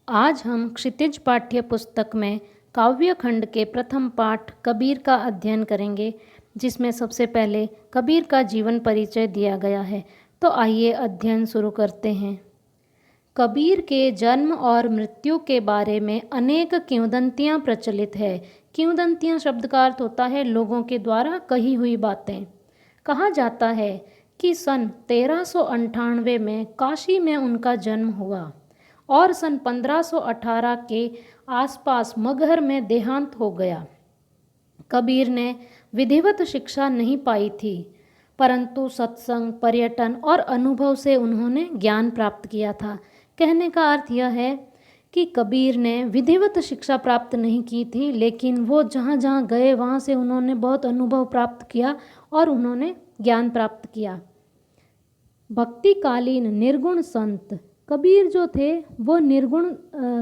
आज हम क्षितिज पाठ्य पुस्तक में काव्य खंड के प्रथम पाठ कबीर का अध्ययन करेंगे, जिसमें सबसे पहले कबीर का जीवन परिचय दिया गया है। तो आइए अध्ययन शुरू करते हैं। कबीर के जन्म और मृत्यु के बारे में अनेक किंवदंतियाँ प्रचलित है। किंवदंतियाँ शब्द का अर्थ होता है लोगों के द्वारा कही हुई बातें। कहा जाता है कि सन 1398 में काशी में उनका जन्म हुआ और सन 1518 के आसपास मगहर में देहांत हो गया। कबीर ने विधिवत शिक्षा नहीं पाई थी, परंतु सत्संग, पर्यटन और अनुभव से उन्होंने ज्ञान प्राप्त किया था। कहने का अर्थ यह है कि कबीर ने विधिवत शिक्षा प्राप्त नहीं की थी, लेकिन वो जहाँ जहाँ गए वहाँ से उन्होंने बहुत अनुभव प्राप्त किया और उन्होंने ज्ञान प्राप्त किया। भक्तिकालीन निर्गुण संत कबीर जो थे वो निर्गुण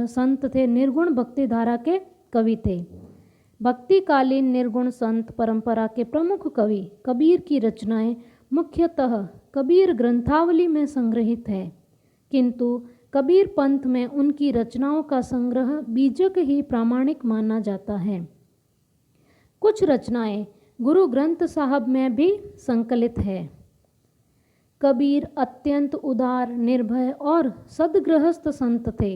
संत थे, निर्गुण भक्ति धारा के कवि थे। भक्तिकालीन निर्गुण संत परंपरा के प्रमुख कवि कबीर की रचनाएं मुख्यतः कबीर ग्रंथावली में संग्रहित है, किंतु कबीर पंथ में उनकी रचनाओं का संग्रह बीजक ही प्रामाणिक माना जाता है। कुछ रचनाएं गुरु ग्रंथ साहब में भी संकलित है। कबीर अत्यंत उदार, निर्भय और सद्गृहस्थ संत थे।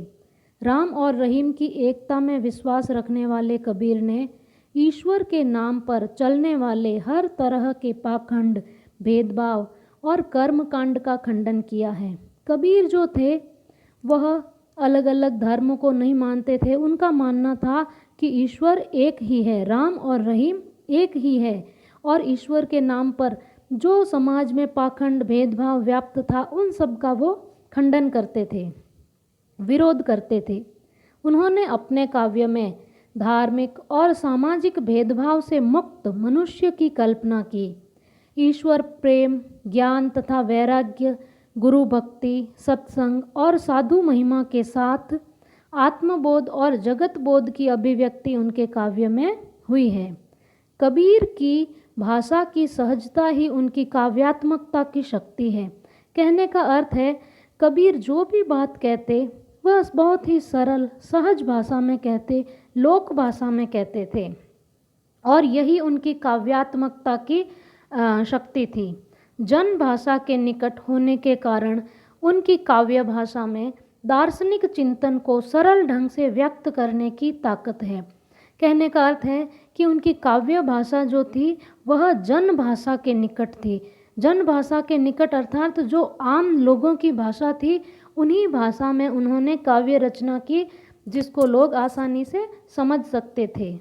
राम और रहीम की एकता में विश्वास रखने वाले कबीर ने ईश्वर के नाम पर चलने वाले हर तरह के पाखंड, भेदभाव और कर्मकांड का खंडन किया है। कबीर जो थे वह अलग अलग धर्मों को नहीं मानते थे। उनका मानना था कि ईश्वर एक ही है, राम और रहीम एक ही है, और ईश्वर के नाम पर जो समाज में पाखंड, भेदभाव व्याप्त था उन सब का वो खंडन करते थे, विरोध करते थे। उन्होंने अपने काव्य में धार्मिक और सामाजिक भेदभाव से मुक्त मनुष्य की कल्पना की। ईश्वर प्रेम, ज्ञान तथा वैराग्य, गुरु भक्ति, सत्संग और साधु महिमा के साथ आत्मबोध और जगत बोध की अभिव्यक्ति उनके काव्य में हुई है। कबीर की भाषा की सहजता ही उनकी काव्यात्मकता की शक्ति है। कहने का अर्थ है कबीर जो भी बात कहते वह बहुत ही सरल, सहज भाषा में कहते, लोक भाषा में कहते थे, और यही उनकी काव्यात्मकता की शक्ति थी। जन भाषा के निकट होने के कारण उनकी काव्य भाषा में दार्शनिक चिंतन को सरल ढंग से व्यक्त करने की ताकत है। कहने का अर्थ है कि उनकी काव्य भाषा जो थी वह जन भाषा के निकट थी। जन भाषा के निकट अर्थात जो आम लोगों की भाषा थी, उन्हीं भाषा में उन्होंने काव्य रचना की जिसको लोग आसानी से समझ सकते थे।